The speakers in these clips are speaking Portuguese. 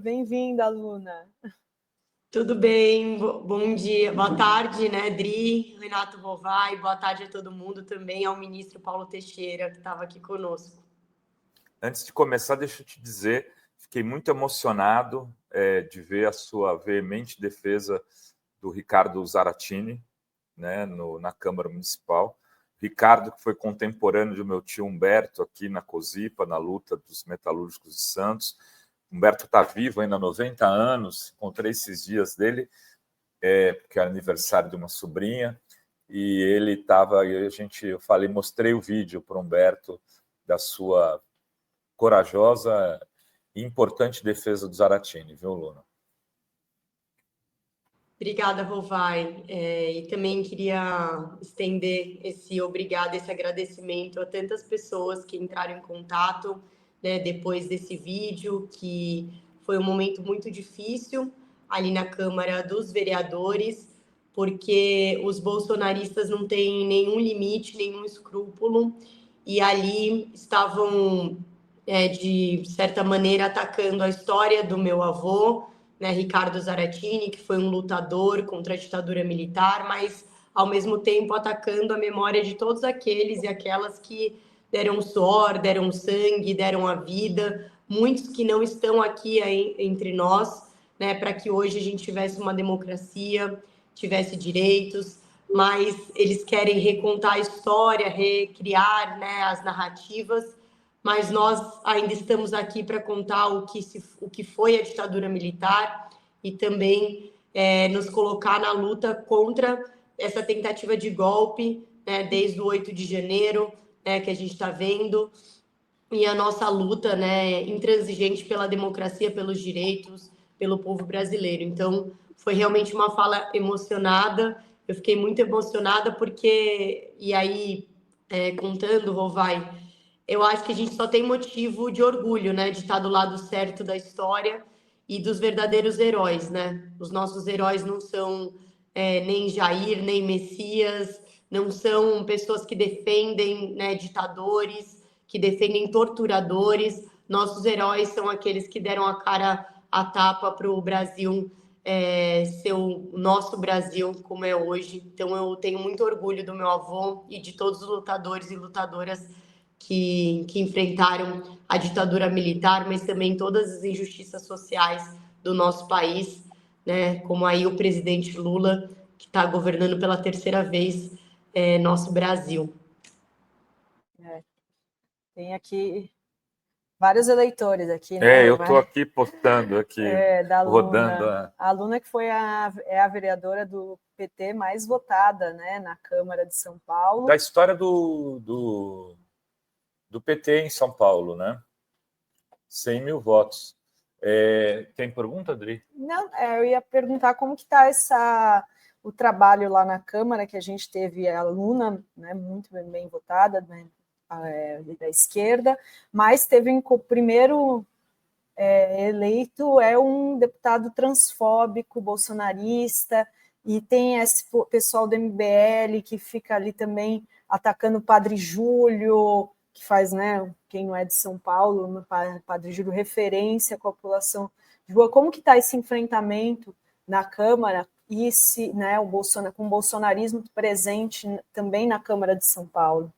Bem-vinda, Luna. Tudo bem, bom dia, boa tarde, né, Dri, Renato Rovai, boa tarde a todo mundo, também ao ministro Paulo Teixeira, que estava aqui conosco. Antes de começar, deixa eu te dizer, fiquei muito emocionado de ver a sua veemente defesa do Ricardo Zaratini, né, na Câmara Municipal. Ricardo, que foi contemporâneo do meu tio Humberto aqui na COSIPA, na luta dos metalúrgicos de Santos. Humberto está vivo ainda há 90 anos, encontrei esses dias dele, porque era aniversário de uma sobrinha, e ele estava, eu falei, mostrei o vídeo para o Humberto da sua corajosa e importante defesa do Zaratini, viu, Luna? Obrigada, Rovai. E também queria estender esse obrigado, esse agradecimento a tantas pessoas que entraram em contato, né, depois desse vídeo, que foi um momento muito difícil ali na Câmara dos Vereadores, porque os bolsonaristas não têm nenhum limite, nenhum escrúpulo, e ali estavam, de certa maneira, atacando a história do meu avô, né, Ricardo Zaratini, que foi um lutador contra a ditadura militar, mas, ao mesmo tempo, atacando a memória de todos aqueles e aquelas que deram suor, deram sangue, deram a vida, muitos que não estão aqui entre nós, né, para que hoje a gente tivesse uma democracia, tivesse direitos, mas eles querem recontar a história, recriar, né, as narrativas, mas nós ainda estamos aqui para contar o que foi a ditadura militar e também nos colocar na luta contra essa tentativa de golpe, né, desde o 8 de janeiro, né, que a gente está vendo, e a nossa luta, né, intransigente pela democracia, pelos direitos, pelo povo brasileiro. Então, foi realmente uma fala emocionada, eu fiquei muito emocionada porque, e aí, contando, Rovai, eu acho que a gente só tem motivo de orgulho, né, de estar do lado certo da história e dos verdadeiros heróis, né? Os nossos heróis não são nem Jair, nem Messias, não são pessoas que defendem, né, ditadores, que defendem torturadores. Nossos heróis são aqueles que deram a cara a tapa para o Brasil ser o nosso Brasil como é hoje. Então eu tenho muito orgulho do meu avô e de todos os lutadores e lutadoras que enfrentaram a ditadura militar, mas também todas as injustiças sociais do nosso país, né? Como aí o presidente Lula, que está governando pela terceira vez nosso Brasil. Tem aqui vários eleitores aqui, né? Eu estou aqui postando, aqui, da rodando. Luna. A Luna que foi a vereadora do PT mais votada, né, na Câmara de São Paulo. Da história do PT em São Paulo, né? 100 mil votos. Tem pergunta, Adri? Não, eu ia perguntar como que está o trabalho lá na Câmara, que a gente teve a Luna, né, muito bem votada, né, da esquerda, mas teve o primeiro eleito um deputado transfóbico, bolsonarista, e tem esse pessoal do MBL que fica ali também atacando o Padre Júlio, que faz, né, quem não é de São Paulo, Padre Júlio, referência com a população de rua. Como que está esse enfrentamento na Câmara e né, com o bolsonarismo presente também na Câmara de São Paulo?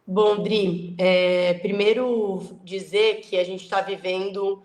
Bom, Dri, primeiro dizer que a gente está vivendo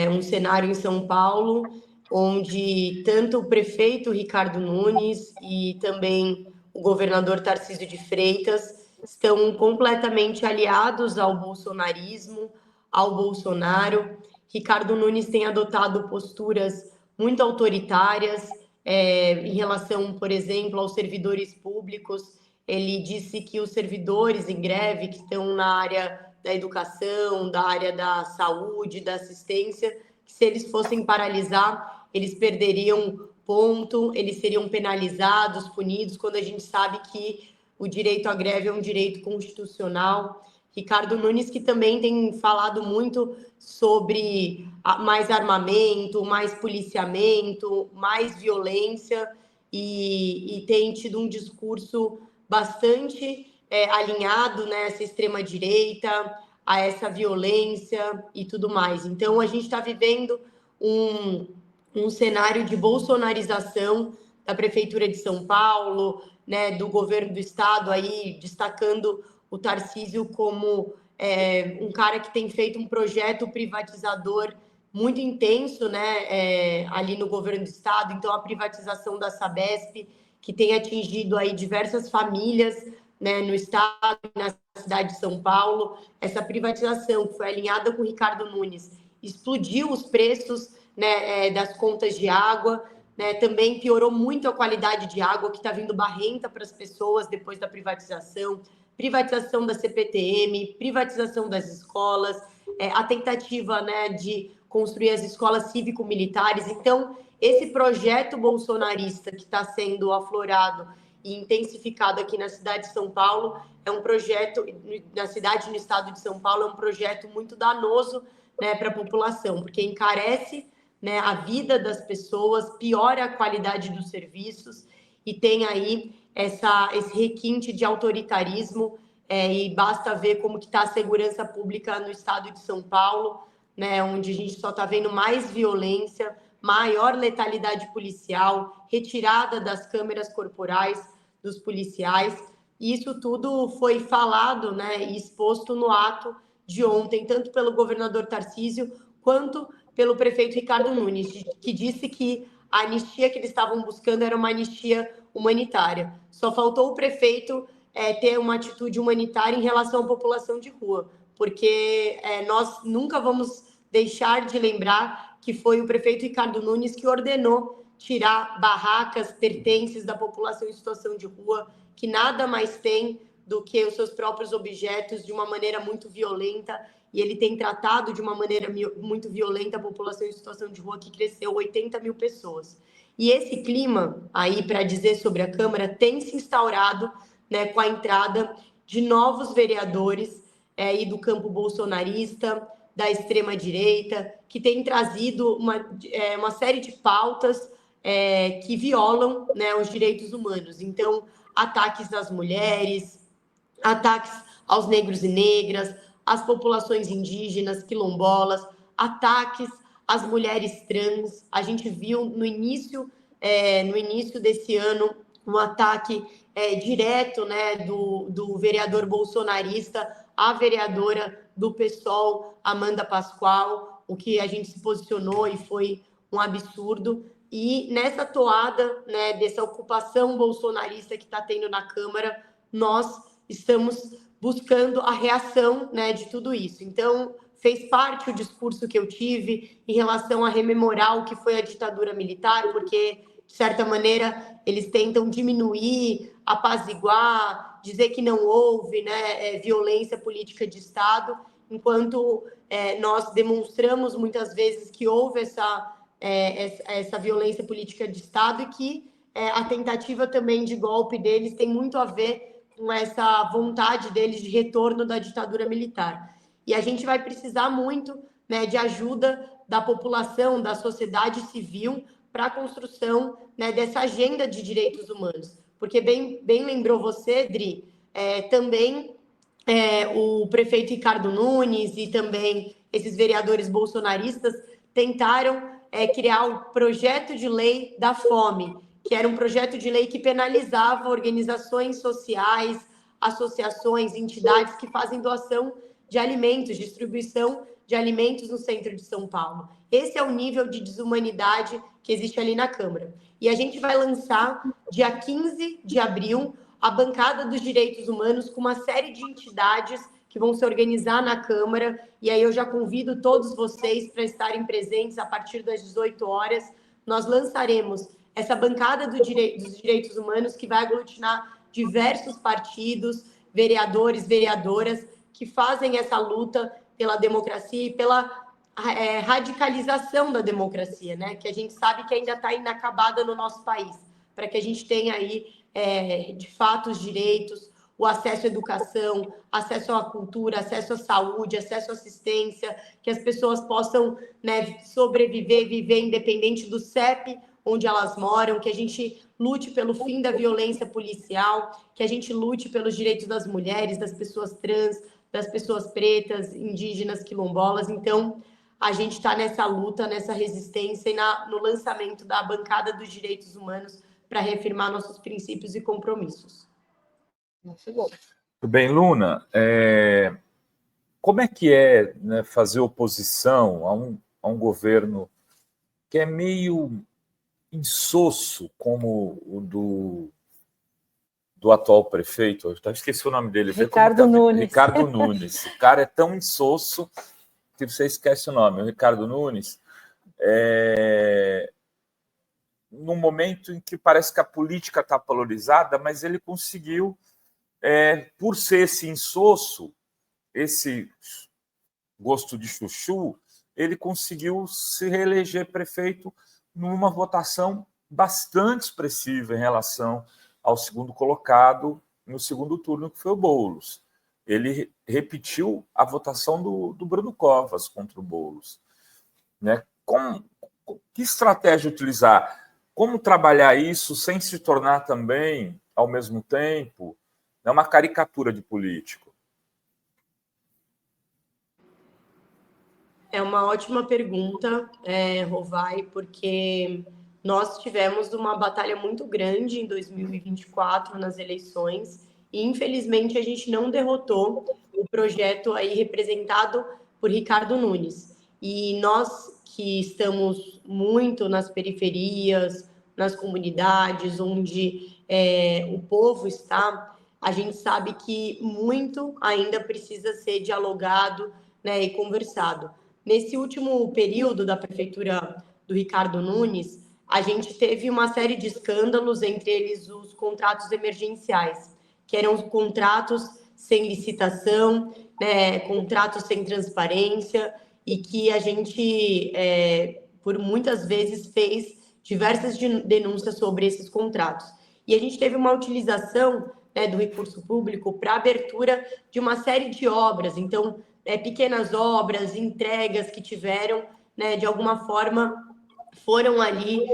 um cenário em São Paulo onde tanto o prefeito Ricardo Nunes e também o governador Tarcísio de Freitas estão completamente aliados ao bolsonarismo, ao Bolsonaro. Ricardo Nunes tem adotado posturas muito autoritárias em relação, por exemplo, aos servidores públicos. Ele disse que os servidores em greve que estão na área da educação, da área da saúde, da assistência, que se eles fossem paralisar, eles perderiam ponto, eles seriam penalizados, punidos, quando a gente sabe que o direito à greve é um direito constitucional. Ricardo Nunes, que também tem falado muito sobre mais armamento, mais policiamento, mais violência, e tem tido um discurso bastante alinhado nessa extrema-direita, a essa violência e tudo mais. Então, a gente está vivendo um cenário de bolsonarização da Prefeitura de São Paulo, né, do governo do estado, aí destacando o Tarcísio como um cara que tem feito um projeto privatizador muito intenso, né, ali no governo do estado. Então, a privatização da Sabesp, que tem atingido aí diversas famílias, né, no estado e na cidade de São Paulo. Essa privatização, que foi alinhada com o Ricardo Nunes, explodiu os preços, né, das contas de água, né, também piorou muito a qualidade de água, que está vindo barrenta para as pessoas depois da privatização da CPTM, privatização das escolas, a tentativa, né, de construir as escolas cívico-militares. Então, esse projeto bolsonarista que está sendo aflorado e intensificado aqui na cidade de São Paulo é um projeto, na cidade e no estado de São Paulo, é um projeto muito danoso, né, para a população, porque encarece, né, a vida das pessoas, piora a qualidade dos serviços e tem aí esse requinte de autoritarismo, e basta ver como que está a segurança pública no estado de São Paulo, né, onde a gente só está vendo mais violência, maior letalidade policial, retirada das câmeras corporais dos policiais. E isso tudo foi falado, né, e exposto no ato de ontem, tanto pelo governador Tarcísio quanto pelo prefeito Ricardo Nunes, que disse que a anistia que eles estavam buscando era uma anistia humanitária. Só faltou o prefeito ter uma atitude humanitária em relação à população de rua, porque nós nunca vamos deixar de lembrar que foi o prefeito Ricardo Nunes que ordenou tirar barracas, pertences da população em situação de rua, que nada mais tem do que os seus próprios objetos de uma maneira muito violenta, e ele tem tratado de uma maneira muito violenta a população em situação de rua, que cresceu 80 mil pessoas. E esse clima, aí, para dizer sobre a Câmara, tem se instaurado, né, com a entrada de novos vereadores aí do campo bolsonarista, da extrema-direita, que tem trazido uma série de pautas que violam, né, os direitos humanos. Então, ataques às mulheres, ataques aos negros e negras, às populações indígenas, quilombolas, ataques às mulheres trans. A gente viu no início desse ano um ataque direto, né, do vereador bolsonarista à vereadora do PSOL, Amanda Pascoal, o que a gente se posicionou e foi um absurdo. E nessa toada, né, dessa ocupação bolsonarista que está tendo na Câmara, nós estamos buscando a reação, né, de tudo isso. Então, fez parte o discurso que eu tive em relação a rememorar o que foi a ditadura militar, porque, de certa maneira, eles tentam diminuir, apaziguar, dizer que não houve, né, violência política de Estado, enquanto nós demonstramos muitas vezes que houve essa violência política de Estado e que a tentativa também de golpe deles tem muito a ver com essa vontade deles de retorno da ditadura militar. E a gente vai precisar muito, né, de ajuda da população, da sociedade civil, para a construção, né, dessa agenda de direitos humanos. Porque, bem lembrou você, Dri, também o prefeito Ricardo Nunes e também esses vereadores bolsonaristas tentaram criar o projeto de lei da fome, que era um projeto de lei que penalizava organizações sociais, associações, entidades que fazem doação de alimentos, distribuição de alimentos no centro de São Paulo. Esse é o nível de desumanidade que existe ali na Câmara. E a gente vai lançar, dia 15 de abril, a Bancada dos Direitos Humanos, com uma série de entidades que vão se organizar na Câmara, e aí eu já convido todos vocês para estarem presentes a partir das 18 horas. Nós lançaremos essa bancada dos direitos humanos, que vai aglutinar diversos partidos, vereadores, vereadoras, que fazem essa luta pela democracia e pela radicalização da democracia, né? Que a gente sabe que ainda está inacabada no nosso país, para que a gente tenha aí, de fato, os direitos, o acesso à educação, acesso à cultura, acesso à saúde, acesso à assistência, que as pessoas possam, né, sobreviver, viver independente do CEP onde elas moram, que a gente lute pelo fim da violência policial, que a gente lute pelos direitos das mulheres, das pessoas trans, das pessoas pretas, indígenas, quilombolas. Então, a gente está nessa luta, nessa resistência e no lançamento da bancada dos direitos humanos para reafirmar nossos princípios e compromissos. Muito bom. Muito bem, Luna. Como é que é, né, fazer oposição a um governo que é meio insosso, como o do atual prefeito? Eu esqueci o nome dele. Ricardo Nunes. Ricardo Nunes. O cara é tão insosso que você esquece o nome. O Ricardo Nunes, num momento em que parece que a política está polarizada, mas ele conseguiu, por ser esse insosso, esse gosto de chuchu, ele conseguiu se reeleger prefeito numa votação bastante expressiva em relação ao segundo colocado no segundo turno, que foi o Boulos. Ele repetiu a votação do Bruno Covas contra o Boulos. Né? Que estratégia utilizar? Como trabalhar isso sem se tornar também, ao mesmo tempo, uma caricatura de político? É uma ótima pergunta, Rovai, porque nós tivemos uma batalha muito grande em 2024 nas eleições e, infelizmente, a gente não derrotou o projeto aí representado por Ricardo Nunes. E nós que estamos muito nas periferias, nas comunidades onde o povo está, a gente sabe que muito ainda precisa ser dialogado, né, e conversado. Nesse último período da prefeitura do Ricardo Nunes, a gente teve uma série de escândalos, entre eles os contratos emergenciais, que eram contratos sem licitação, né, contratos sem transparência, e que a gente, por muitas vezes, fez diversas denúncias sobre esses contratos. E a gente teve uma utilização, né, do recurso público para abertura de uma série de obras. Então, pequenas obras, entregas que tiveram, né, de alguma forma, foram ali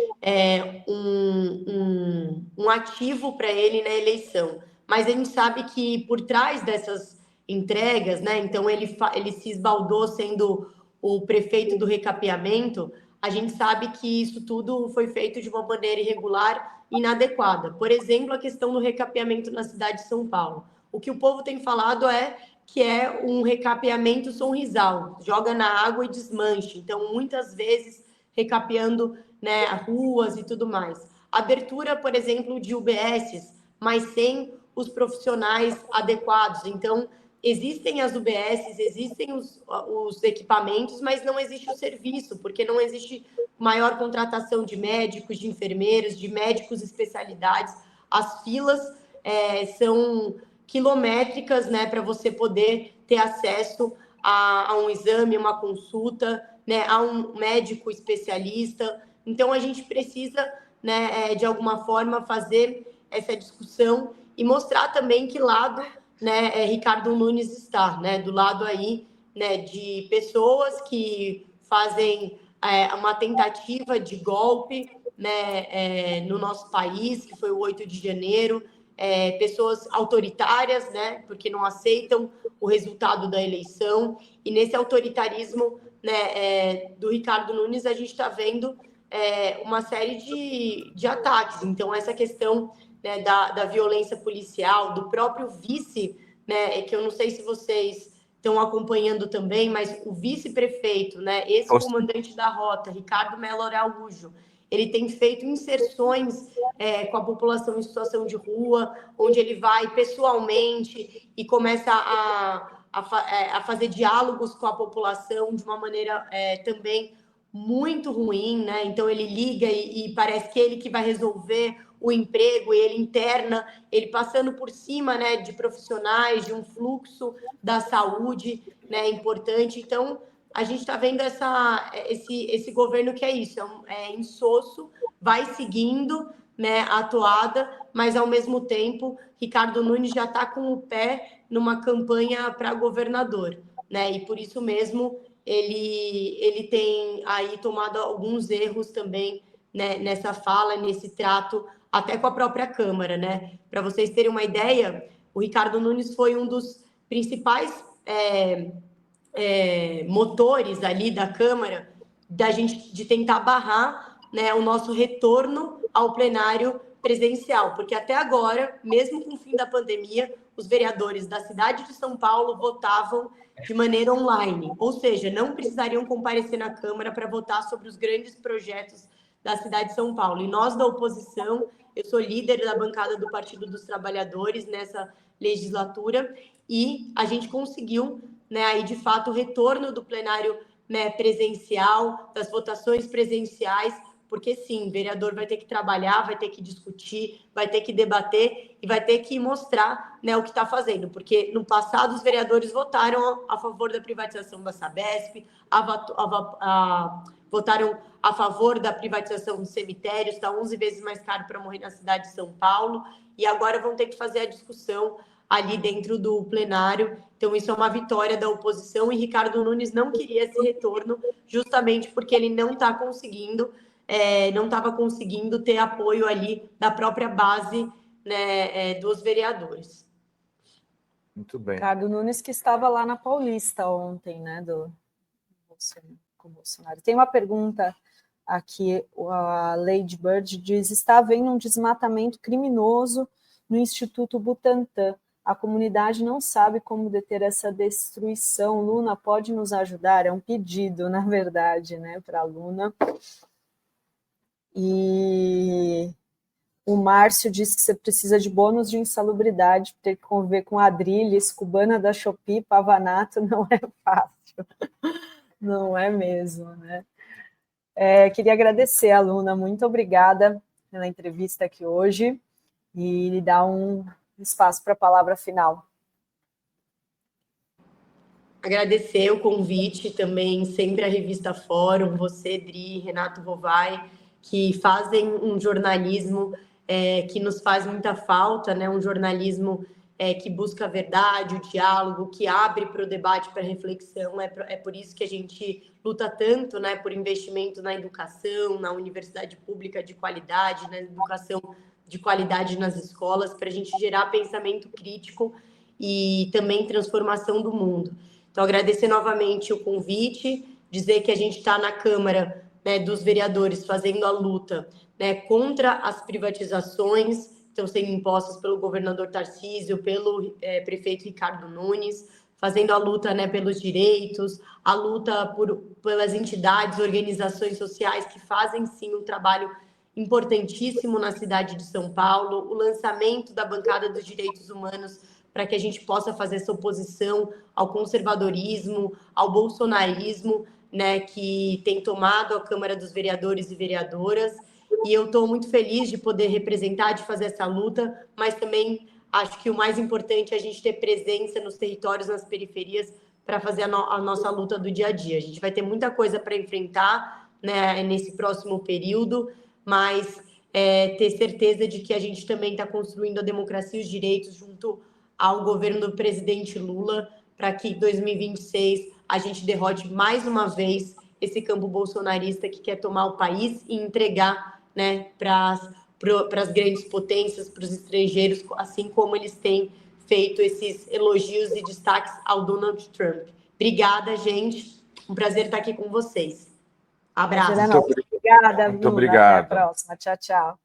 um ativo para ele na eleição. Mas a gente sabe que por trás dessas entregas, né, então ele se esbaldou sendo o prefeito do recapeamento, a gente sabe que isso tudo foi feito de uma maneira irregular e inadequada. Por exemplo, a questão do recapeamento na cidade de São Paulo. O que o povo tem falado que é um recapeamento sorrisal, joga na água e desmanche. Então, muitas vezes, recapeando, né, ruas e tudo mais. Abertura, por exemplo, de UBSs, mas sem os profissionais adequados. Então, existem as UBSs, existem os equipamentos, mas não existe o serviço, porque não existe maior contratação de médicos, de enfermeiros, de médicos especialidades. As filas são quilométricas, né, para você poder ter acesso a um exame, uma consulta, né, a um médico especialista. Então, a gente precisa, né, de alguma forma, fazer essa discussão e mostrar também que lado, né, Ricardo Nunes está, né, do lado aí, né, de pessoas que fazem uma tentativa de golpe, né, no nosso país, que foi o 8 de janeiro, pessoas autoritárias, né, porque não aceitam o resultado da eleição, e nesse autoritarismo, né, do Ricardo Nunes, a gente está vendo uma série de ataques. Então, essa questão, né, da violência policial, do próprio vice, né, que eu não sei se vocês estão acompanhando também, mas o vice-prefeito, né, esse comandante da rota, Ricardo Melo Araújo, ele tem feito inserções com a população em situação de rua, onde ele vai pessoalmente e começa a fazer diálogos com a população de uma maneira também muito ruim, né? Então ele liga e parece que ele que vai resolver o emprego, e ele interna, ele passando por cima, né, de profissionais, de um fluxo da saúde, né, importante. Então, a gente está vendo esse governo que é isso, é insosso, vai seguindo, né, a toada, mas, ao mesmo tempo, Ricardo Nunes já está com o pé numa campanha para governador, né, e por isso mesmo ele tem aí tomado alguns erros também, né, nessa fala, nesse trato, até com a própria Câmara, né? Para vocês terem uma ideia, o Ricardo Nunes foi um dos principais motores ali da Câmara de tentar barrar, né, o nosso retorno ao plenário presencial, porque até agora, mesmo com o fim da pandemia, os vereadores da cidade de São Paulo votavam de maneira online, ou seja, não precisariam comparecer na Câmara para votar sobre os grandes projetos da cidade de São Paulo. E nós, da oposição, eu sou líder da bancada do Partido dos Trabalhadores nessa legislatura, e a gente conseguiu, né, aí, de fato, o retorno do plenário, né, presencial, das votações presenciais, porque, sim, o vereador vai ter que trabalhar, vai ter que discutir, vai ter que debater e vai ter que mostrar, né, o que está fazendo. Porque, no passado, os vereadores votaram a favor da privatização da Sabesp, votaram a favor da privatização dos cemitérios, está 11 vezes mais caro para morrer na cidade de São Paulo, e agora vão ter que fazer a discussão ali dentro do plenário. Então, isso é uma vitória da oposição, e Ricardo Nunes não queria esse retorno, justamente porque ele não está conseguindo, não estava conseguindo ter apoio ali da própria base, né, dos vereadores. Muito bem. Ricardo Nunes, que estava lá na Paulista ontem, né, com o Bolsonaro. Tem uma pergunta aqui, a Lady Bird diz: está havendo um desmatamento criminoso no Instituto Butantan. A comunidade não sabe como deter essa destruição. Luna pode nos ajudar? É um pedido, na verdade, né, para a Luna. E o Márcio disse que você precisa de bônus de insalubridade, ter que conviver com Adrilles, cubana da Shopee, Pavanato, não é fácil. Não é mesmo, né? Queria agradecer a Luna, muito obrigada pela entrevista aqui hoje e lhe dar um espaço para a palavra final. Agradecer o convite também, sempre a Revista Fórum, você, Dri, Renato Rovai, que fazem um jornalismo que nos faz muita falta, né? Um jornalismo que busca a verdade, o diálogo, que abre para o debate, para a reflexão. É por isso que a gente luta tanto, né, por investimento na educação, na universidade pública de qualidade, na educação de qualidade nas escolas, para a gente gerar pensamento crítico e também transformação do mundo. Então, agradecer novamente o convite, dizer que a gente está na Câmara, né, dos vereadores fazendo a luta, né, contra as privatizações que estão sendo impostas pelo governador Tarcísio, pelo prefeito Ricardo Nunes, fazendo a luta, né, pelos direitos, a luta pelas entidades, organizações sociais que fazem, sim, um trabalho importantíssimo na cidade de São Paulo, o lançamento da Bancada dos Direitos Humanos, para que a gente possa fazer essa oposição ao conservadorismo, ao bolsonarismo, né, que tem tomado a Câmara dos Vereadores e Vereadoras. E eu estou muito feliz de poder representar, de fazer essa luta, mas também acho que o mais importante é a gente ter presença nos territórios, nas periferias, para fazer a nossa luta do dia a dia. A gente vai ter muita coisa para enfrentar, né, nesse próximo período, mas ter certeza de que a gente também está construindo a democracia e os direitos junto ao governo do presidente Lula, para que em 2026 a gente derrote mais uma vez esse campo bolsonarista que quer tomar o país e entregar, né, para as grandes potências, para os estrangeiros, assim como eles têm feito esses elogios e destaques ao Donald Trump. Obrigada, gente. Um prazer estar aqui com vocês. Abraço. Obrigada, muito Luna. obrigado. Até a próxima. Tchau, tchau.